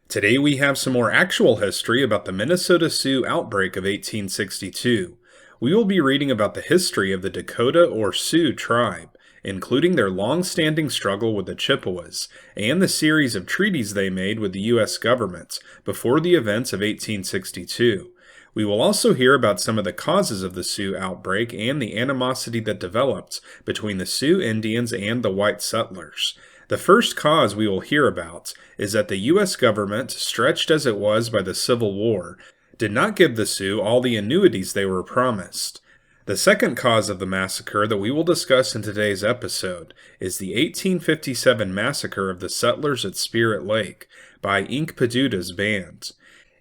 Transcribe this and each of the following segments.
Today we have some more actual history about the Minnesota Sioux outbreak of 1862. We will be reading about the history of the Dakota or Sioux tribe, including their long-standing struggle with the Chippewas, and the series of treaties they made with the U.S. government before the events of 1862. We will also hear about some of the causes of the Sioux outbreak and the animosity that developed between the Sioux Indians and the white settlers. The first cause we will hear about is that the U.S. government, stretched as it was by the Civil War, did not give the Sioux all the annuities they were promised. The second cause of the massacre that we will discuss in today's episode is the 1857 massacre of the settlers at Spirit Lake by Inkpaduta's band.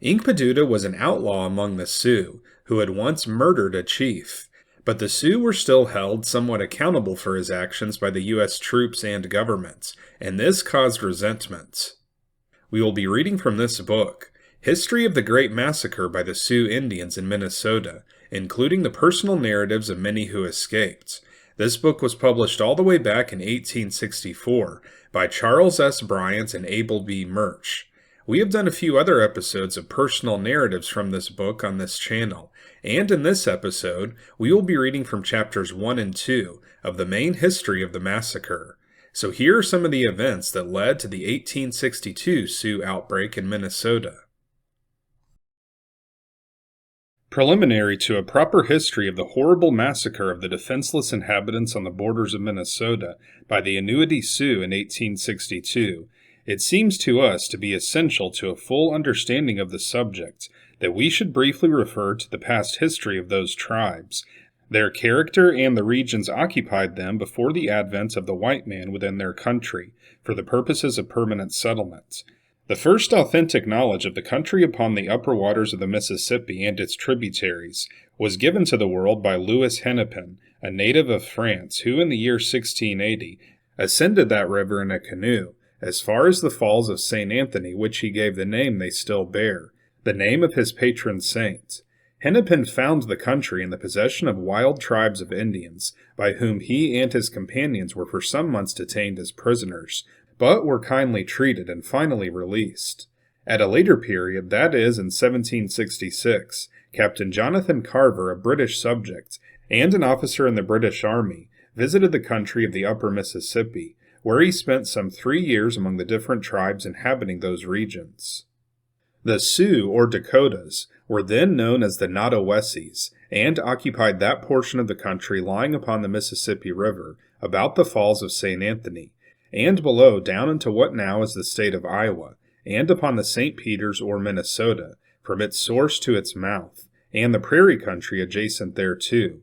Inkpaduta was an outlaw among the Sioux who had once murdered a chief. But the Sioux were still held somewhat accountable for his actions by the U.S. troops and governments, and this caused resentment. We will be reading from this book, History of the Great Massacre by the Sioux Indians in Minnesota, including the personal narratives of many who escaped. This book was published all the way back in 1864 by Charles S. Bryant and Abel B. Murch. We have done a few other episodes of personal narratives from this book on this channel, and in this episode, we will be reading from chapters 1 and 2 of the main history of the massacre. So here are some of the events that led to the 1862 Sioux outbreak in Minnesota. Preliminary to a proper history of the horrible massacre of the defenseless inhabitants on the borders of Minnesota by the Inuit Sioux in 1862, it seems to us to be essential to a full understanding of the subject that we should briefly refer to the past history of those tribes, their character, and the regions occupied them before the advent of the white man within their country, for the purposes of permanent settlement. The first authentic knowledge of the country upon the upper waters of the Mississippi and its tributaries was given to the world by Louis Hennepin, a native of France, who in the year 1680 ascended that river in a canoe as far as the falls of St. Anthony, which he gave the name they still bear, the name of his patron saint. Hennepin found the country in the possession of wild tribes of Indians, by whom he and his companions were for some months detained as prisoners, but were kindly treated and finally released. At a later period, that is in 1766, Captain Jonathan Carver, a British subject, and an officer in the British Army, visited the country of the upper Mississippi, where he spent some 3 years among the different tribes inhabiting those regions. The Sioux, or Dakotas, were then known as the Nottowessies, and occupied that portion of the country lying upon the Mississippi River, about the falls of St. Anthony, and below down into what now is the state of Iowa, and upon the St. Peters or Minnesota, from its source to its mouth, and the prairie country adjacent thereto.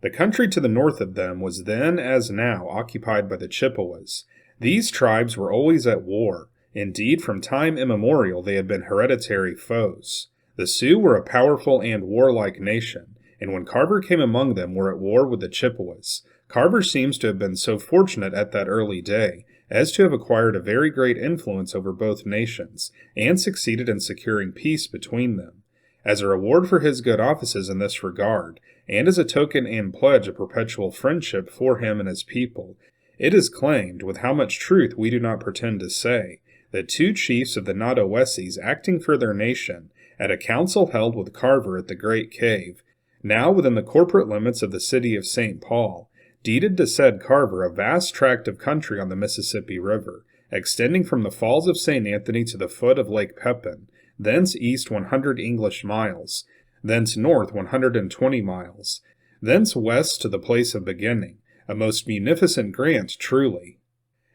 The country to the north of them was then, as now, occupied by the Chippewas. These tribes were always at war. Indeed, from time immemorial they had been hereditary foes. The Sioux were a powerful and warlike nation, and when Carver came among them were at war with the Chippewas. Carver seems to have been so fortunate at that early day as to have acquired a very great influence over both nations, and succeeded in securing peace between them. As a reward for his good offices in this regard, and as a token and pledge of perpetual friendship for him and his people, it is claimed, with how much truth we do not pretend to say, that 2 chiefs of the Nottowessies, acting for their nation, at a council held with Carver at the Great Cave, now within the corporate limits of the city of St. Paul, deeded to said Carver a vast tract of country on the Mississippi River, extending from the falls of St. Anthony to the foot of Lake Pepin, thence east 100 English miles, thence north 120 miles, thence west to the place of beginning, a most munificent grant truly.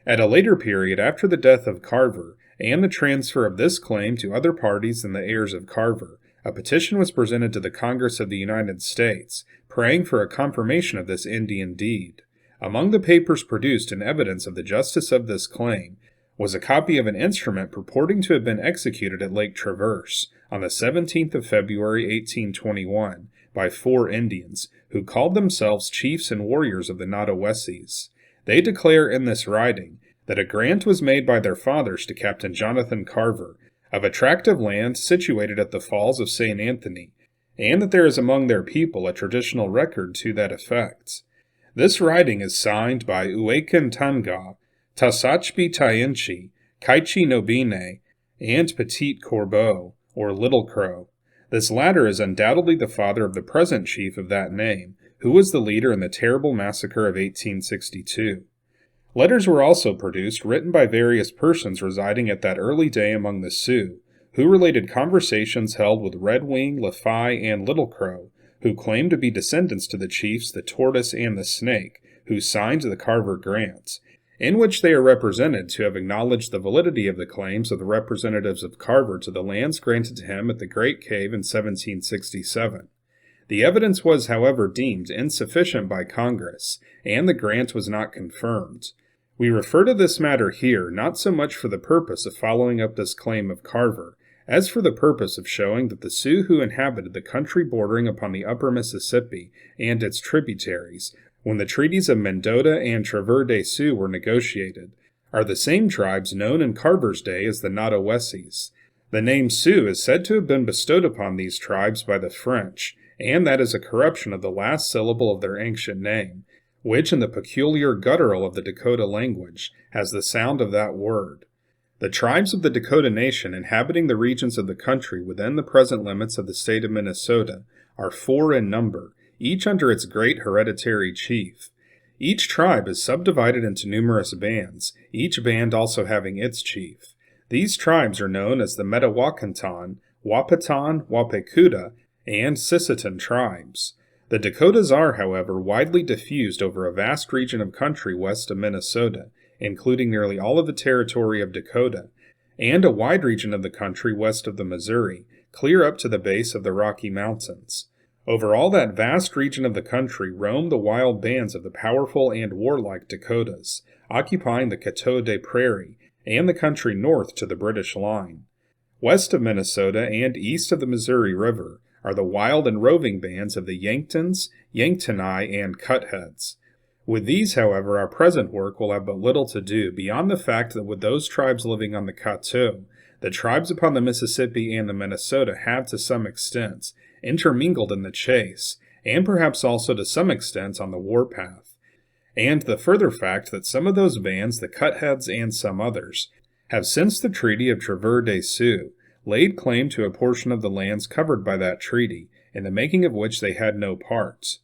At a later period, after the death of Carver, and the transfer of this claim to other parties than the heirs of Carver, a petition was presented to the Congress of the United States, praying for a confirmation of this Indian deed. Among the papers produced in evidence of the justice of this claim was a copy of an instrument purporting to have been executed at Lake Traverse on the 17th of February 1821 by 4 Indians, who called themselves chiefs and warriors of the Nottowessies. They declare in this writing that a grant was made by their fathers to Captain Jonathan Carver of a tract of land situated at the falls of St. Anthony, and that there is among their people a traditional record to that effect. This writing is signed by Uekin Tanga, Tasachbi Tainchi, Kaichi Nobine, and Petit Corbeau, or Little Crow. This latter is undoubtedly the father of the present chief of that name, who was the leader in the terrible massacre of 1862. Letters were also produced, written by various persons residing at that early day among the Sioux, who related conversations held with Red Wing, Lafay, and Little Crow, who claimed to be descendants to the chiefs the Tortoise and the Snake, who signed the Carver grants, in which they are represented to have acknowledged the validity of the claims of the representatives of Carver to the lands granted to him at the Great Cave in 1767. The evidence was, however, deemed insufficient by Congress, and the grant was not confirmed. We refer to this matter here not so much for the purpose of following up this claim of Carver, as for the purpose of showing that the Sioux who inhabited the country bordering upon the upper Mississippi and its tributaries, when the treaties of Mendota and Traverse des Sioux were negotiated, are the same tribes known in Carver's day as the Nottowessies. The name Sioux is said to have been bestowed upon these tribes by the French, and that is a corruption of the last syllable of their ancient name, which in the peculiar guttural of the Dakota language has the sound of that word. The tribes of the Dakota Nation inhabiting the regions of the country within the present limits of the state of Minnesota are 4 in number, each under its great hereditary chief. Each tribe is subdivided into numerous bands, each band also having its chief. These tribes are known as the Metawakanton, Wahpeton, Wapekuda, and Sisseton tribes. The Dakotas are, however, widely diffused over a vast region of country west of Minnesota, including nearly all of the territory of Dakota, and a wide region of the country west of the Missouri, clear up to the base of the Rocky Mountains. Over all that vast region of the country roam the wild bands of the powerful and warlike Dakotas, occupying the Coteau des Prairies and the country north to the British line. West of Minnesota and east of the Missouri River are the wild and roving bands of the Yanktons, Yanktoni, and Cutheads. With these, however, our present work will have but little to do beyond the fact that with those tribes living on the Coteau, the tribes upon the Mississippi and the Minnesota have to some extent intermingled in the chase, and perhaps also to some extent on the warpath, and the further fact that some of those bands, the Cutheads and some others, have since the Treaty of Traverse des Sioux laid claim to a portion of the lands covered by that treaty, in the making of which they had no part.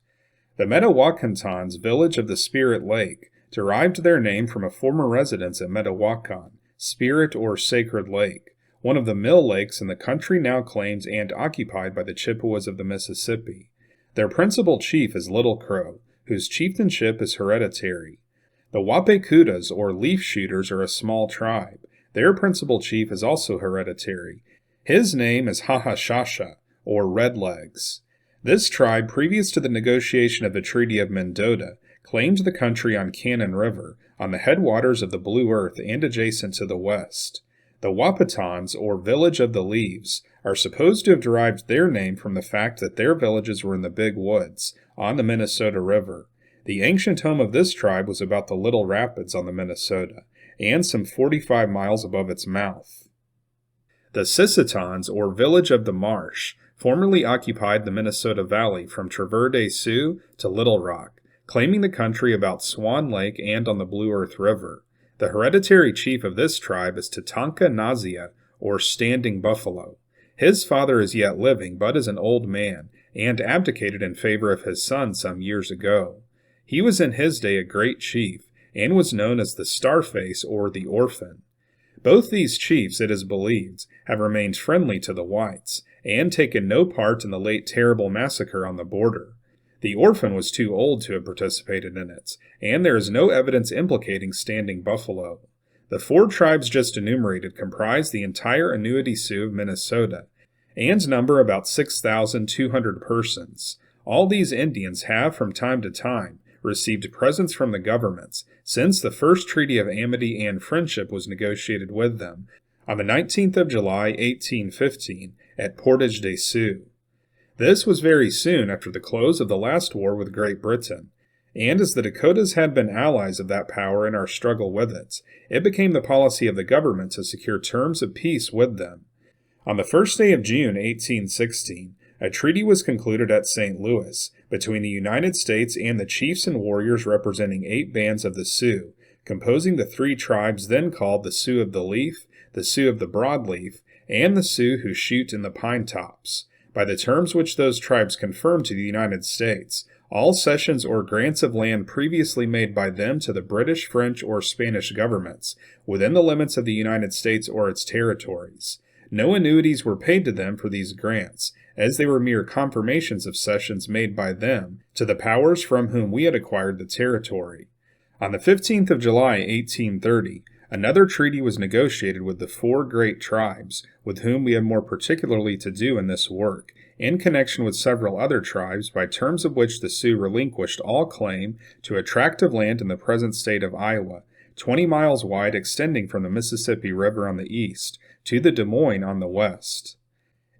The Metawakantons village of the Spirit Lake derived their name from a former residence at Metawakan, Spirit or Sacred Lake, one of the mill lakes in the country now claimed and occupied by the Chippewas of the Mississippi. Their principal chief is Little Crow, whose chieftainship is hereditary. The Wapekudas, or leaf shooters, are a small tribe. Their principal chief is also hereditary. His name is Hahashasha, or Redlegs. This tribe, previous to the negotiation of the Treaty of Mendota, claimed the country on Cannon River, on the headwaters of the Blue Earth and adjacent to the west. The Wahpetons, or Village of the Leaves, are supposed to have derived their name from the fact that their villages were in the Big Woods, on the Minnesota River. The ancient home of this tribe was about the Little Rapids on the Minnesota, and some 45 miles above its mouth. The Sissetons, or Village of the Marsh, formerly occupied the Minnesota Valley from Traverse des Sioux to Little Rock, claiming the country about Swan Lake and on the Blue Earth River. The hereditary chief of this tribe is Tatanka Nazia, or Standing Buffalo. His father is yet living, but is an old man, and abdicated in favor of his son some years ago. He was in his day a great chief, and was known as the Starface or the Orphan. Both these chiefs, it is believed, have remained friendly to the whites, and taken no part in the late terrible massacre on the border. The Orphan was too old to have participated in it, and there is no evidence implicating Standing Buffalo. The 4 tribes just enumerated comprise the entire Annuity Sioux of Minnesota, and number about 6,200 persons. All these Indians have, from time to time, received presents from the governments, since the first Treaty of Amity and Friendship was negotiated with them, on the 19th of July, 1815, at Portage des Sioux. This was very soon after the close of the last war with Great Britain, and as the Dakotas had been allies of that power in our struggle with it, it became the policy of the government to secure terms of peace with them. On the first day of June, 1816, a treaty was concluded at St. Louis between the United States and the chiefs and warriors representing 8 bands of the Sioux, composing the 3 tribes then called the Sioux of the Leaf, the Sioux of the Broadleaf, and the Sioux who shoot in the pine tops. By the terms which those tribes confirmed to the United States, all cessions or grants of land previously made by them to the British, French, or Spanish governments, within the limits of the United States or its territories. No annuities were paid to them for these grants, as they were mere confirmations of cessions made by them to the powers from whom we had acquired the territory. On the 15th of July, 1830, another treaty was negotiated with the 4 great tribes, with whom we have more particularly to do in this work, in connection with several other tribes, by terms of which the Sioux relinquished all claim to a tract of land in the present state of Iowa, 20 miles wide, extending from the Mississippi River on the east to the Des Moines on the west.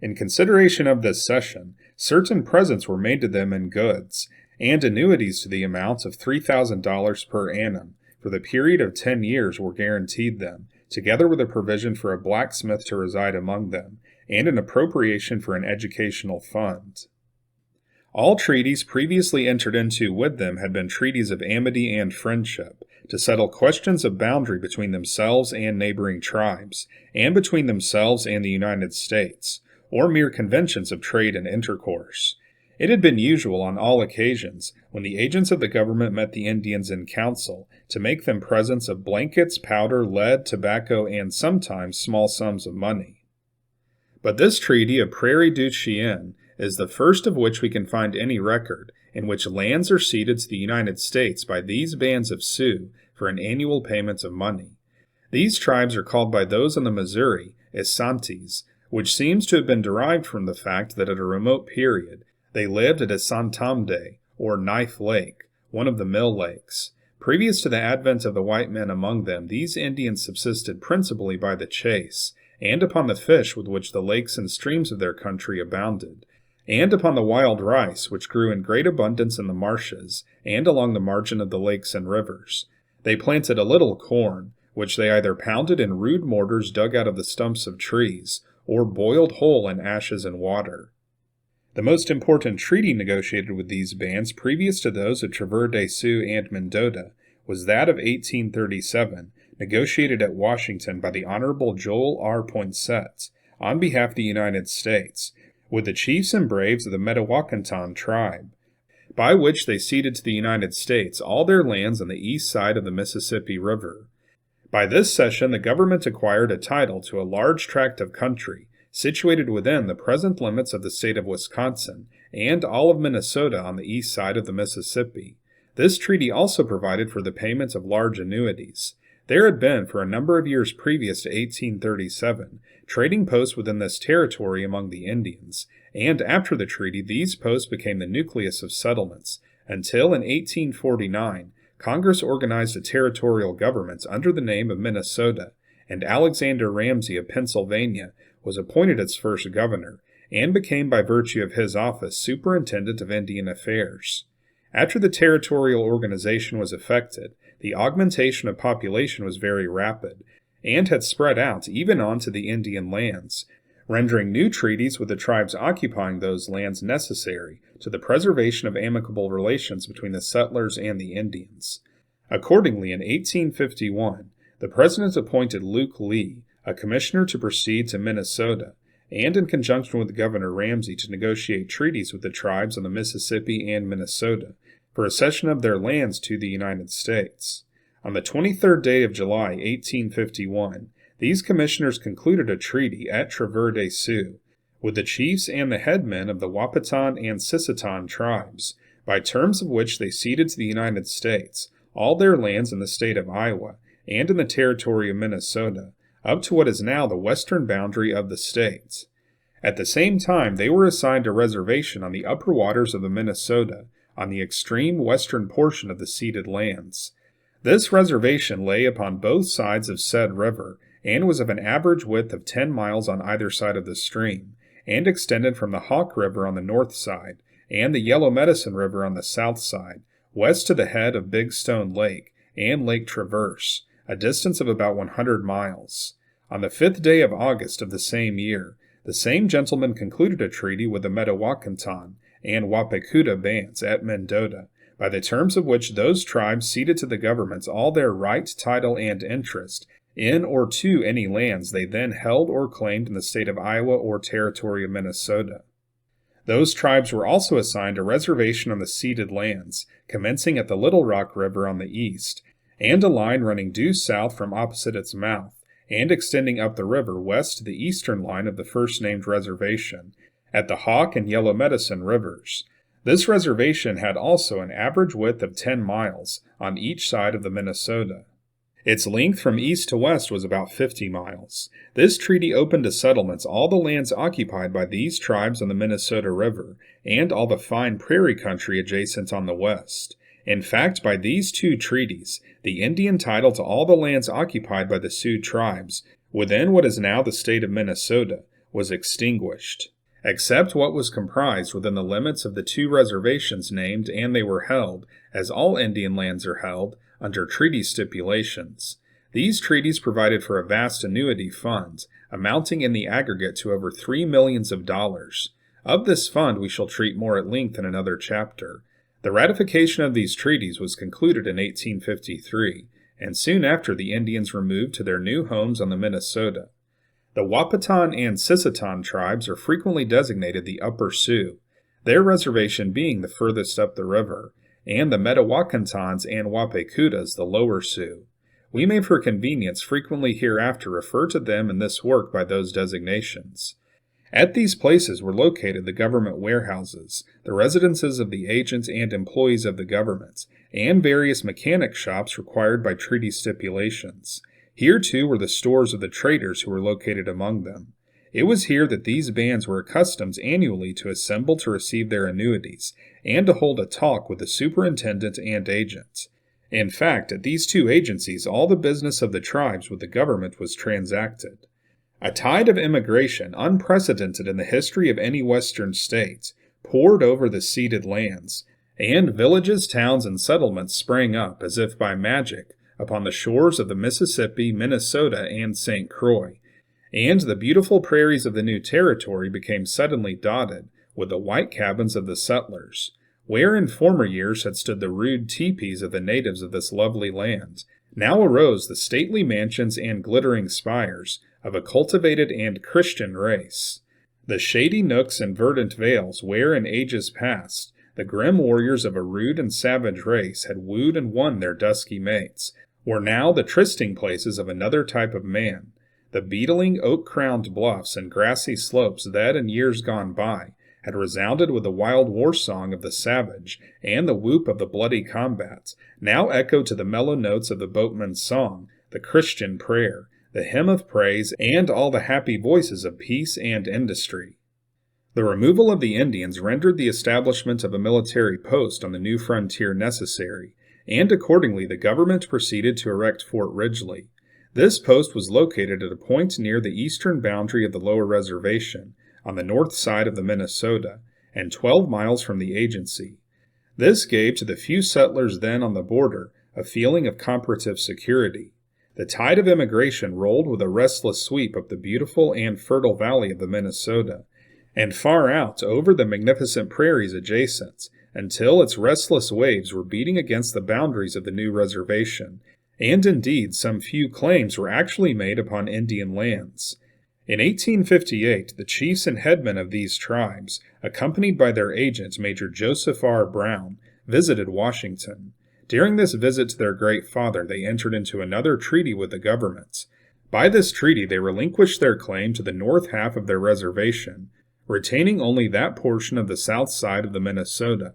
In consideration of this cession, certain presents were made to them in goods, and annuities to the amount of $3,000 per annum for the period of 10 years were guaranteed them, together with a provision for a blacksmith to reside among them, and an appropriation for an educational fund. All treaties previously entered into with them had been treaties of amity and friendship, to settle questions of boundary between themselves and neighboring tribes, and between themselves and the United States, or mere conventions of trade and intercourse. It had been usual on all occasions, when the agents of the government met the Indians in council, to make them presents of blankets, powder, lead, tobacco, and sometimes small sums of money. But this treaty of Prairie du Chien is the first of which we can find any record, in which lands are ceded to the United States by these bands of Sioux for an annual payment of money. These tribes are called by those on the Missouri Isantes, which seems to have been derived from the fact that at a remote period they lived at Isantamde, or Knife Lake, one of the mill lakes. Previous to the advent of the white men among them, these Indians subsisted principally by the chase, and upon the fish with which the lakes and streams of their country abounded, and upon the wild rice which grew in great abundance in the marshes, and along the margin of the lakes and rivers. They planted a little corn, which they either pounded in rude mortars dug out of the stumps of trees, or boiled whole in ashes and water. The most important treaty negotiated with these bands previous to those of Traverse des Sioux and Mendota was that of 1837, negotiated at Washington by the Honorable Joel R. Poinsett, on behalf of the United States, with the chiefs and braves of the Metawakanton tribe, by which they ceded to the United States all their lands on the east side of the Mississippi River. By this cession the government acquired a title to a large tract of country, situated within the present limits of the state of Wisconsin, and all of Minnesota on the east side of the Mississippi. This treaty also provided for the payment of large annuities. There had been, for a number of years previous to 1837, trading posts within this territory among the Indians, and after the treaty these posts became the nucleus of settlements, until in 1849 Congress organized a territorial government under the name of Minnesota, and Alexander Ramsey of Pennsylvania was appointed its first governor, and became by virtue of his office superintendent of Indian affairs. After the territorial organization was effected, the augmentation of population was very rapid, and had spread out even onto the Indian lands, rendering new treaties with the tribes occupying those lands necessary to the preservation of amicable relations between the settlers and the Indians. Accordingly, in 1851, the President appointed Luke Lee, a commissioner, to proceed to Minnesota, and in conjunction with Governor Ramsey to negotiate treaties with the tribes on the Mississippi and Minnesota for a cession of their lands to the United States. On the 23rd day of July, 1851, these commissioners concluded a treaty at Traverse des Sioux with the chiefs and the headmen of the Wahpeton and Sisseton tribes, by terms of which they ceded to the United States all their lands in the state of Iowa and in the territory of Minnesota, up to what is now the western boundary of the state. At the same time, they were assigned a reservation on the upper waters of the Minnesota, on the extreme western portion of the ceded lands. This reservation lay upon both sides of said river, and was of an average width of 10 miles on either side of the stream, and extended from the Hawk River on the north side, and the Yellow Medicine River on the south side, west to the head of Big Stone Lake, and Lake Traverse, a distance of about 100 miles. On the 5th day of August of the same year, the same gentleman concluded a treaty with the Metawakanton and Wapekuta bands at Mendota, by the terms of which those tribes ceded to the government all their right, title, and interest in or to any lands they then held or claimed in the state of Iowa or territory of Minnesota. Those tribes were also assigned a reservation on the ceded lands, commencing at the Little Rock River on the east, and a line running due south from opposite its mouth, and extending up the river west to the eastern line of the first-named reservation, at the Hawk and Yellow Medicine rivers. This reservation had also an average width of 10 miles on each side of the Minnesota. Its length from east to west was about 50 miles. This treaty opened to settlements all the lands occupied by these tribes on the Minnesota River, and all the fine prairie country adjacent on the west. In fact, by these two treaties, the Indian title to all the lands occupied by the Sioux tribes, within what is now the state of Minnesota, was extinguished, except what was comprised within the limits of the two reservations named, and they were held, as all Indian lands are held, under treaty stipulations. These treaties provided for a vast annuity fund, amounting in the aggregate to over $3 million. Of this fund we shall treat more at length in another chapter. The ratification of these treaties was concluded in 1853, and soon after the Indians removed to their new homes on the Minnesota. The Wahpeton and Sisseton tribes are frequently designated the Upper Sioux, their reservation being the furthest up the river, and the Metawakantons and Wapekutas the Lower Sioux. We may for convenience frequently hereafter refer to them in this work by those designations. At these places were located the government warehouses, the residences of the agents and employees of the government, and various mechanic shops required by treaty stipulations. Here, too, were the stores of the traders who were located among them. It was here that these bands were accustomed annually to assemble to receive their annuities, and to hold a talk with the superintendent and agent. In fact, at these two agencies all the business of the tribes with the government was transacted. A tide of immigration, unprecedented in the history of any western state, poured over the ceded lands, and villages, towns, and settlements sprang up, as if by magic, upon the shores of the Mississippi, Minnesota, and St. Croix, and the beautiful prairies of the new territory became suddenly dotted with the white cabins of the settlers, where in former years had stood the rude teepees of the natives of this lovely land. Now arose the stately mansions and glittering spires of a cultivated and Christian race. The shady nooks and verdant vales where in ages past the grim warriors of a rude and savage race had wooed and won their dusky mates, were now the trysting places of another type of man. The beetling, oak-crowned bluffs and grassy slopes that, in years gone by, had resounded with the wild war song of the savage and the whoop of the bloody combat, now echoed to the mellow notes of the boatman's song, the Christian prayer, the hymn of praise, and all the happy voices of peace and industry. The removal of the Indians rendered the establishment of a military post on the new frontier necessary, and accordingly the government proceeded to erect Fort Ridgely. This post was located at a point near the eastern boundary of the lower reservation, on the north side of the Minnesota, and 12 miles from the agency. This gave to the few settlers then on the border a feeling of comparative security. The tide of immigration rolled with a restless sweep up the beautiful and fertile valley of the Minnesota, and far out over the magnificent prairies adjacent, until its restless waves were beating against the boundaries of the new reservation, and indeed some few claims were actually made upon Indian lands. In 1858, the chiefs and headmen of these tribes, accompanied by their agent, Major Joseph R. Brown, visited Washington. During this visit to their great father, they entered into another treaty with the government. By this treaty, they relinquished their claim to the north half of their reservation, retaining only that portion of the south side of the Minnesota,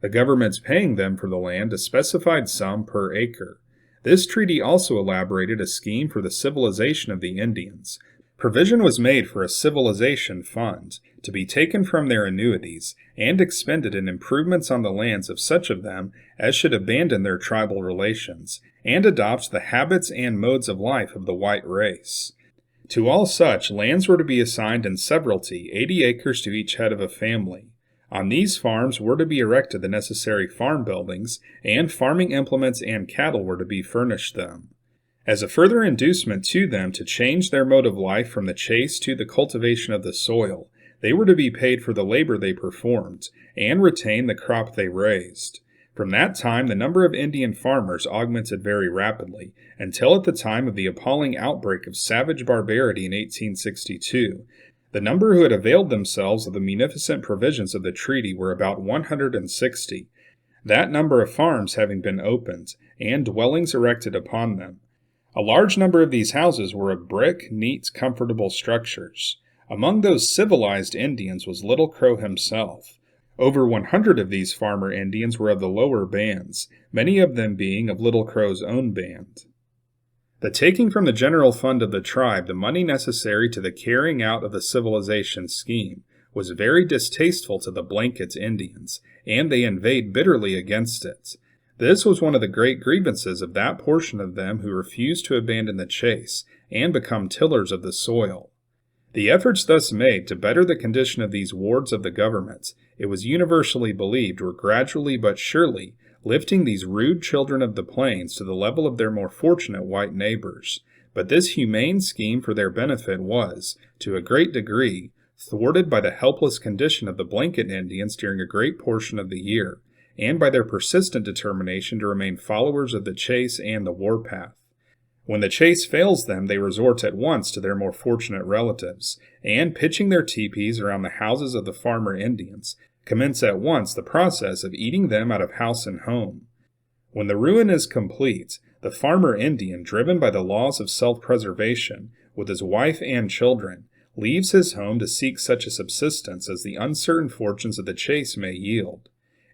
the government paying them for the land a specified sum per acre. This treaty also elaborated a scheme for the civilization of the Indians. Provision was made for a civilization fund, to be taken from their annuities, and expended in improvements on the lands of such of them as should abandon their tribal relations, and adopt the habits and modes of life of the white race. To all such, lands were to be assigned in severalty, 80 acres to each head of a family. On these farms were to be erected the necessary farm buildings, and farming implements and cattle were to be furnished them. As a further inducement to them to change their mode of life from the chase to the cultivation of the soil, they were to be paid for the labor they performed, and retain the crop they raised. From that time, the number of Indian farmers augmented very rapidly, until at the time of the appalling outbreak of savage barbarity in 1862, the number who had availed themselves of the munificent provisions of the treaty were about 160, that number of farms having been opened, and dwellings erected upon them. A large number of these houses were of brick, neat, comfortable structures. Among those civilized Indians was Little Crow himself. Over 100 of these farmer Indians were of the lower bands, many of them being of Little Crow's own band. The taking from the general fund of the tribe the money necessary to the carrying out of the civilization scheme was very distasteful to the Blanket Indians, and they inveighed bitterly against it. This was one of the great grievances of that portion of them who refused to abandon the chase and become tillers of the soil. The efforts thus made to better the condition of these wards of the government, it was universally believed, were gradually but surely lifting these rude children of the plains to the level of their more fortunate white neighbors. But this humane scheme for their benefit was, to a great degree, thwarted by the helpless condition of the Blanket Indians during a great portion of the year, and by their persistent determination to remain followers of the chase and the warpath. When the chase fails them, they resort at once to their more fortunate relatives, and pitching their teepees around the houses of the farmer Indians, commence at once the process of eating them out of house and home. When the ruin is complete, the farmer Indian, driven by the laws of self-preservation, with his wife and children, leaves his home to seek such a subsistence as the uncertain fortunes of the chase may yield.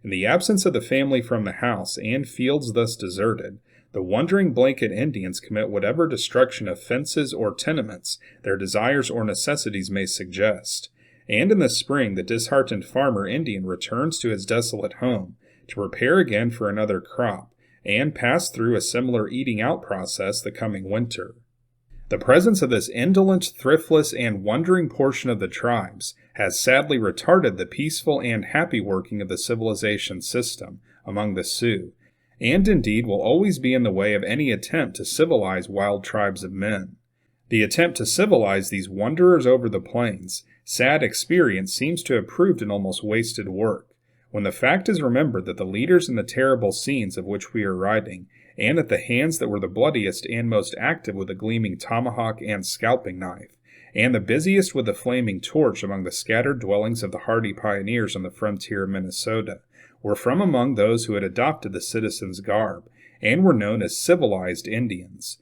In the absence of the family from the house, and fields thus deserted, the wandering Blanket Indians commit whatever destruction of fences or tenements their desires or necessities may suggest, and in the spring the disheartened farmer Indian returns to his desolate home to prepare again for another crop, and pass through a similar eating-out process the coming winter. The presence of this indolent, thriftless, and wandering portion of the tribes has sadly retarded the peaceful and happy working of the civilization system among the Sioux, and indeed will always be in the way of any attempt to civilize wild tribes of men. The attempt to civilize these wanderers over the plains, sad experience seems to have proved an almost wasted work, when the fact is remembered that the leaders in the terrible scenes of which we are writing, and at the hands that were the bloodiest and most active with the gleaming tomahawk and scalping knife, and the busiest with the flaming torch among the scattered dwellings of the hardy pioneers on the frontier of Minnesota, were from among those who had adopted the citizen's garb, and were known as civilized Indians.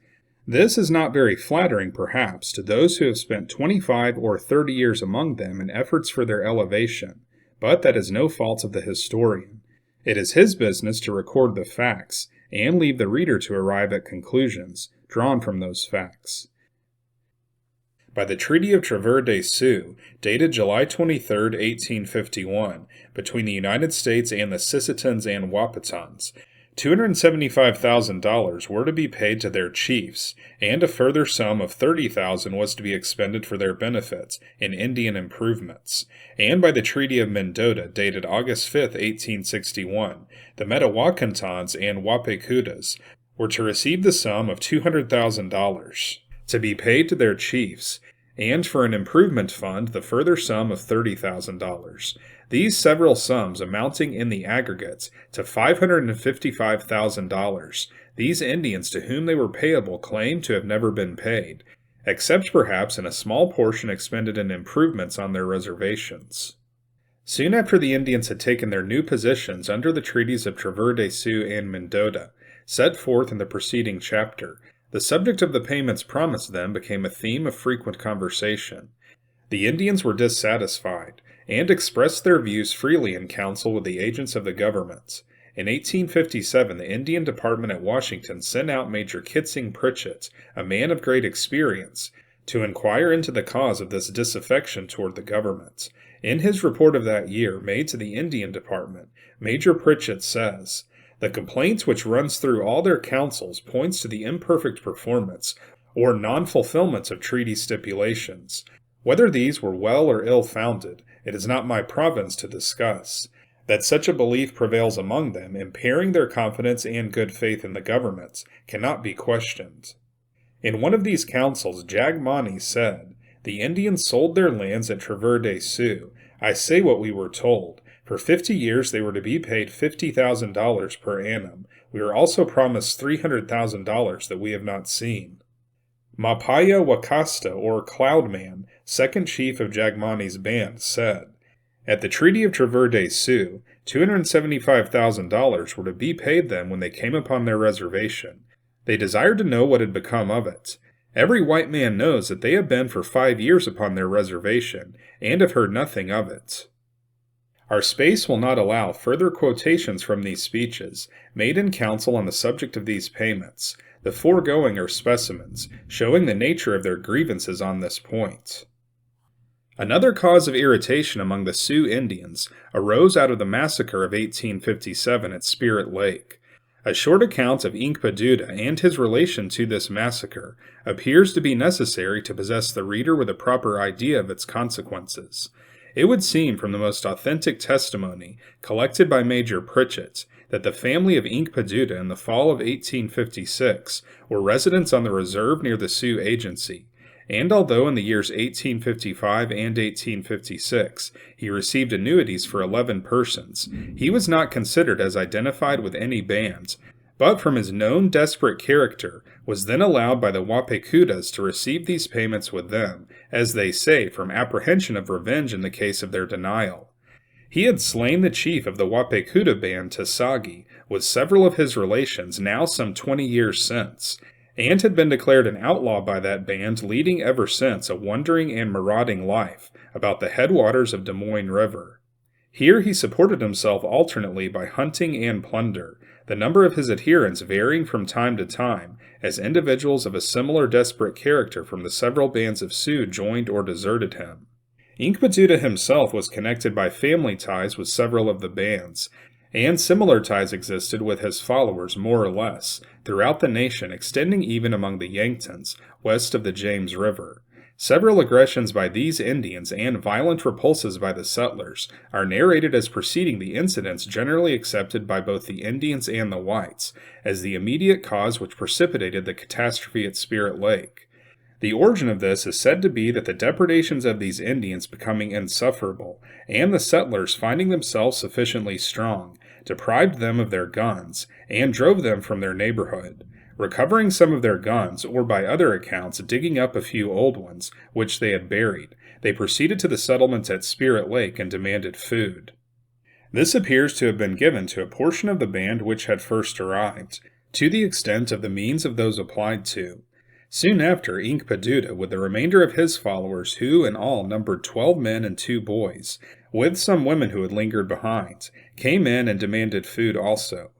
This is not very flattering, perhaps, to those who have spent 25 or 30 years among them in efforts for their elevation, but that is no fault of the historian. It is his business to record the facts, and leave the reader to arrive at conclusions drawn from those facts. By the Treaty of Traverse des Sioux, dated July 23, 1851, between the United States and the Sissetons and Wahpetons, $275,000 were to be paid to their chiefs, and a further sum of $30,000 was to be expended for their benefits in Indian improvements. And by the Treaty of Mendota, dated August 5, 1861, the Metawakantons and Wapekudas were to receive the sum of $200,000 to be paid to their chiefs, and for an improvement fund the further sum of $30,000. These several sums amounting in the aggregate to $555,000, these Indians to whom they were payable claimed to have never been paid, except perhaps in a small portion expended in improvements on their reservations. Soon after the Indians had taken their new positions under the treaties of Traverse des Sioux and Mendota, set forth in the preceding chapter, the subject of the payments promised them became a theme of frequent conversation. The Indians were dissatisfied, and expressed their views freely in council with the agents of the government. In 1857, the Indian Department at Washington sent out Major Kitsing Pritchett, a man of great experience, to inquire into the cause of this disaffection toward the government. In his report of that year, made to the Indian Department, Major Pritchett says, "The complaint which runs through all their councils points to the imperfect performance or non-fulfillment of treaty stipulations. Whether these were well or ill-founded, it is not my province to discuss. That such a belief prevails among them, impairing their confidence and good faith in the government, cannot be questioned." In one of these councils, Jagmani said, "The Indians sold their lands at Traverse des Sioux. I say what we were told, for For 50 years, they were to be paid $50,000 per annum. We were also promised $300,000 that we have not seen. Mapaya Wakasta, or Cloudman, second chief of Jagmani's band, said, "At the Treaty of Traverse des Sioux, $275,000 were to be paid them when they came upon their reservation. They desired to know what had become of it. Every white man knows that they have been for 5 years upon their reservation, and have heard nothing of it." Our space will not allow further quotations from these speeches, made in council on the subject of these payments. The foregoing are specimens, showing the nature of their grievances on this point. Another cause of irritation among the Sioux Indians arose out of the massacre of 1857 at Spirit Lake. A short account of Inkpaduta and his relation to this massacre appears to be necessary to possess the reader with a proper idea of its consequences. It would seem from the most authentic testimony collected by Major Pritchett that the family of Inkpaduta in the fall of 1856 were residents on the reserve near the Sioux Agency, and although in the years 1855 and 1856 he received annuities for 11 persons, he was not considered as identified with any band, but from his known desperate character was then allowed by the Wapekudas to receive these payments with them, as they say, from apprehension of revenge in the case of their denial. He had slain the chief of the Wapekuda band, Tasagi, with several of his relations now some 20 years since, and had been declared an outlaw by that band, leading ever since a wandering and marauding life about the headwaters of Des Moines River. Here he supported himself alternately by hunting and plunder, the number of his adherents varying from time to time, as individuals of a similar desperate character from the several bands of Sioux joined or deserted him. Inkpaduta himself was connected by family ties with several of the bands, and similar ties existed with his followers more or less, throughout the nation, extending even among the Yanktons, west of the James River. Several aggressions by these Indians and violent repulses by the settlers are narrated as preceding the incidents generally accepted by both the Indians and the whites, as the immediate cause which precipitated the catastrophe at Spirit Lake. The origin of this is said to be that the depredations of these Indians becoming insufferable, and the settlers finding themselves sufficiently strong, deprived them of their guns, and drove them from their neighborhood. Recovering some of their guns, or by other accounts digging up a few old ones, which they had buried, they proceeded to the settlements at Spirit Lake and demanded food. This appears to have been given to a portion of the band which had first arrived, to the extent of the means of those applied to. Soon after, Inkpaduta, with the remainder of his followers, who in all numbered 12 men and 2 boys, with some women who had lingered behind, came in and demanded food also.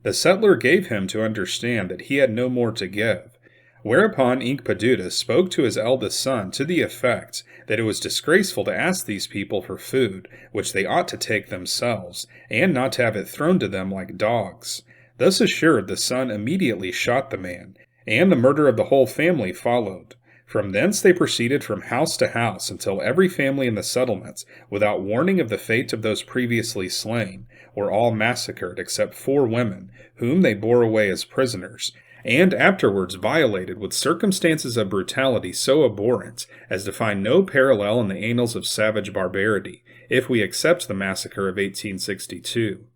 The settler gave him to understand that he had no more to give, whereupon Inkpaduta spoke to his eldest son to the effect that it was disgraceful to ask these people for food, which they ought to take themselves, and not to have it thrown to them like dogs. Thus assured, the son immediately shot the man, and the murder of the whole family followed. From thence they proceeded from house to house until every family in the settlements, without warning of the fate of those previously slain, were all massacred except 4 women, whom they bore away as prisoners, and afterwards violated with circumstances of brutality so abhorrent as to find no parallel in the annals of savage barbarity, if we accept the massacre of 1862.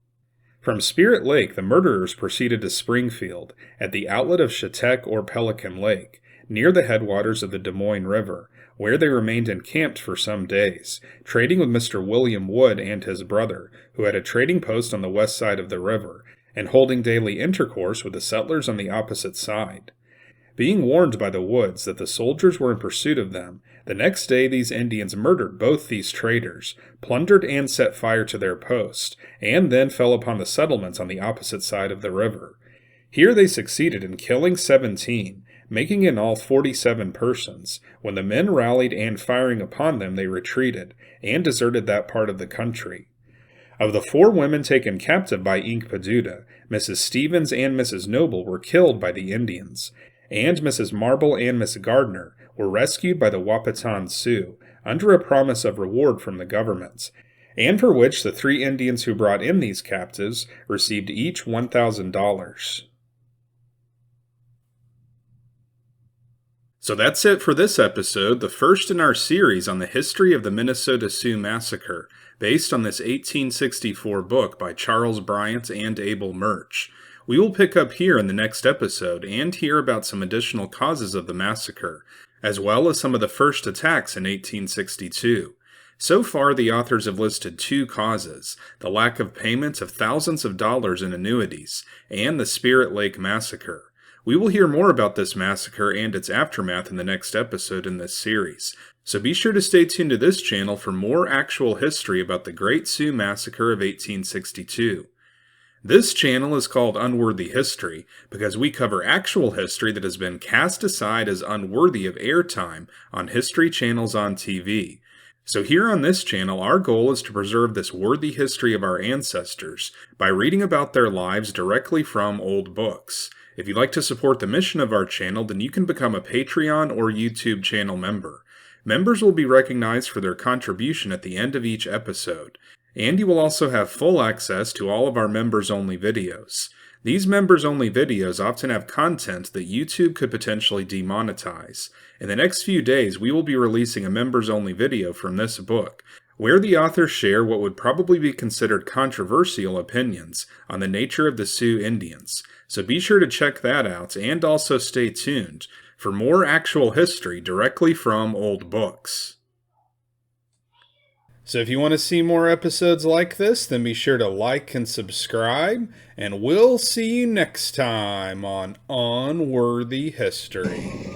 From Spirit Lake the murderers proceeded to Springfield, at the outlet of Chetek or Pelican Lake, near the headwaters of the Des Moines River, where they remained encamped for some days, trading with Mr. William Wood and his brother, who had a trading post on the west side of the river, and holding daily intercourse with the settlers on the opposite side. Being warned by the Woods that the soldiers were in pursuit of them, the next day these Indians murdered both these traders, plundered and set fire to their post, and then fell upon the settlements on the opposite side of the river. Here they succeeded in killing 17, making in all 47 persons. When the men rallied and firing upon them, they retreated, and deserted that part of the country. Of the 4 women taken captive by Inkpaduta, Mrs. Stevens and Mrs. Noble were killed by the Indians, and Mrs. Marble and Miss Gardner were rescued by the Wahpeton Sioux, under a promise of reward from the government, and for which the 3 Indians who brought in these captives received each $1,000. So that's it for this episode, the first in our series on the history of the Minnesota Sioux Massacre, based on this 1864 book by Charles Bryant and Abel Murch. We will pick up here in the next episode and hear about some additional causes of the massacre, as well as some of the first attacks in 1862. So far, the authors have listed two causes: the lack of payment of thousands of dollars in annuities, and the Spirit Lake Massacre. We will hear more about this massacre and its aftermath in the next episode in this series, so be sure to stay tuned to this channel for more actual history about the Great Sioux Massacre of 1862. This channel is called Unworthy History because we cover actual history that has been cast aside as unworthy of airtime on history channels on TV. So here on this channel, our goal is to preserve this worthy history of our ancestors by reading about their lives directly from old books. If you'd like to support the mission of our channel, then you can become a Patreon or YouTube channel member. Members will be recognized for their contribution at the end of each episode, and you will also have full access to all of our members-only videos. These members-only videos often have content that YouTube could potentially demonetize. In the next few days, we will be releasing a members-only video from this book, where the authors share what would probably be considered controversial opinions on the nature of the Sioux Indians. So be sure to check that out, and also stay tuned for more actual history directly from old books. So if you want to see more episodes like this, then be sure to like and subscribe, and we'll see you next time on Unworthy History.